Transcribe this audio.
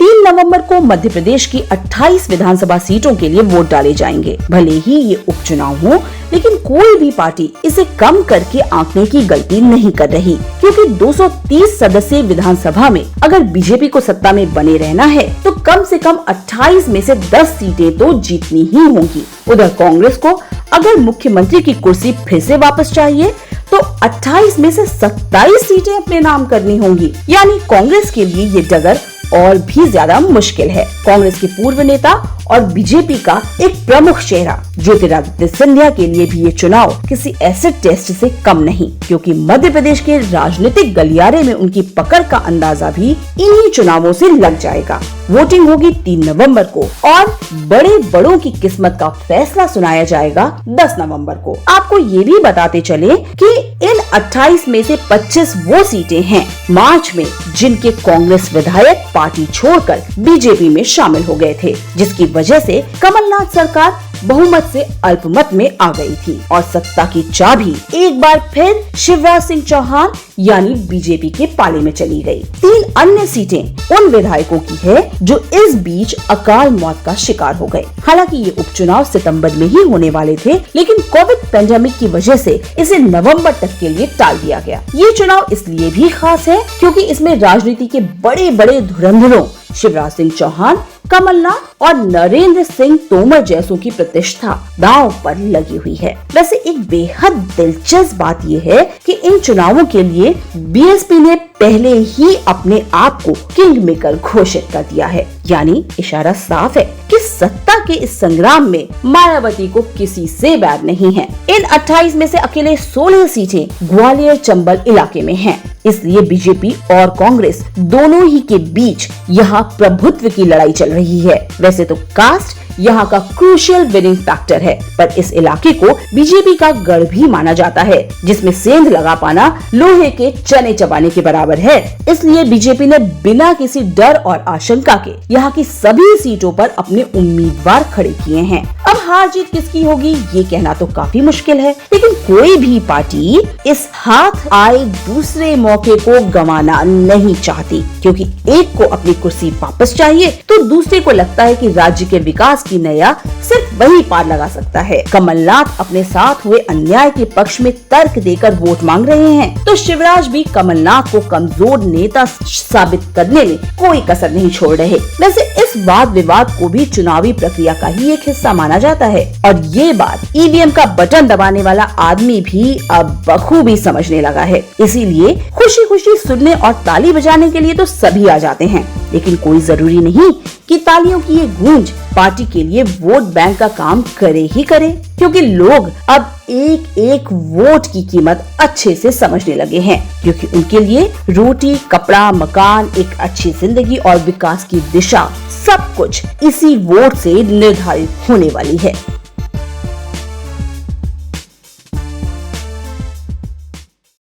3 नवंबर को मध्य प्रदेश की 28 विधानसभा सीटों के लिए वोट डाले जाएंगे। भले ही ये उपचुनाव हो, लेकिन कोई भी पार्टी इसे कम करके आंकने की गलती नहीं कर रही, क्योंकि 230 सदस्यीय विधानसभा में अगर बीजेपी को सत्ता में बने रहना है तो कम से कम 28 में से 10 सीटें तो जीतनी ही होंगी। उधर कांग्रेस को अगर मुख्यमंत्री की कुर्सी फिर से वापस चाहिए तो 28 में से 27 सीटें अपने नाम करनी होंगी। यानी कांग्रेस के लिए ये डगर और भी ज्यादा मुश्किल है। कांग्रेस के पूर्व नेता और बीजेपी का एक प्रमुख चेहरा ज्योतिरादित्य सिंधिया के लिए भी ये चुनाव किसी एसिड टेस्ट से कम नहीं, क्योंकि मध्य प्रदेश के राजनीतिक गलियारे में उनकी पकड़ का अंदाजा भी इन्हीं चुनावों से लग जाएगा। वोटिंग होगी 3 नवंबर को और बड़े बड़ों की किस्मत का फैसला सुनाया जाएगा 10 नवंबर को। आपको ये भी बताते चले कि इन 28 में से 25 वो सीटें हैं मार्च में जिनके कांग्रेस विधायक पार्टी छोड़कर बीजेपी में शामिल हो गए थे, जिसकी वजह से कमलनाथ सरकार बहुमत से अल्पमत में आ गई थी और सत्ता की चाबी एक बार फिर शिवराज सिंह चौहान यानी बीजेपी के पाले में चली गई। 3 अन्य सीटें उन विधायकों की है जो इस बीच अकाल मौत का शिकार हो गए। हालांकि ये उपचुनाव सितंबर में ही होने वाले थे, लेकिन कोविड पैंडेमिक की वजह से इसे नवंबर तक के लिए टाल दिया गया। ये चुनाव इसलिए भी खास है क्योंकि इसमें राजनीति के बड़े बड़े धुरंधरों शिवराज सिंह चौहान, कमलनाथ और नरेंद्र सिंह तोमर जैसों की प्रतिष्ठा दांव पर लगी हुई है। वैसे एक बेहद दिलचस्प बात यह है कि इन चुनावों के लिए बीएसपी ने पहले ही अपने आप को किंग मेकर घोषित कर दिया है। यानी इशारा साफ है कि सत्ता के इस संग्राम में मायावती को किसी से बैर नहीं है। इन 28 में से अकेले 16 सीटें ग्वालियर चंबल इलाके में हैं। इसलिए बीजेपी और कांग्रेस दोनों ही के बीच यहाँ प्रभुत्व की लड़ाई चल रही है। वैसे तो कास्ट यहाँ का क्रूशियल विनिंग फैक्टर है, पर इस इलाके को बीजेपी का गढ़ भी माना जाता है, जिसमें सेंध लगा पाना लोहे के चने चबाने के बराबर है। इसलिए बीजेपी ने बिना किसी डर और आशंका के यहाँ की सभी सीटों पर अपने उम्मीदवार खड़े किए हैं। अब हार जीत किसकी होगी ये कहना तो काफी मुश्किल है, लेकिन कोई भी पार्टी इस हाथ आए दूसरे मौके को गंवाना नहीं चाहती, क्योंकि एक को अपनी कुर्सी वापस चाहिए तो दूसरे को लगता है कि राज्य के विकास की नैया सिर्फ वही पार लगा सकता है। कमलनाथ अपने साथ हुए अन्याय के पक्ष में तर्क देकर वोट मांग रहे हैं, तो शिवराज भी कमलनाथ को कमजोर नेता साबित करने में कोई कसर नहीं छोड़ रहे। वैसे इस वाद विवाद को भी चुनावी प्रक्रिया का ही एक हिस्सा माना जाता है और ये बात ईवीएम का बटन दबाने वाला आदमी भी अब बखूबी समझने लगा है। इसीलिए खुशी खुशी सुनने और ताली बजाने के लिए तो सभी आ जाते हैं, लेकिन कोई जरूरी नहीं कि तालियों की ये गूंज पार्टी के लिए वोट बैंक का काम करे ही करे, क्योंकि लोग अब एक एक वोट की कीमत अच्छे से समझने लगे हैं, क्योंकि उनके लिए रोटी, कपड़ा, मकान, एक अच्छी जिंदगी और विकास की दिशा सब कुछ इसी वोट से निर्धारित होने वाली है।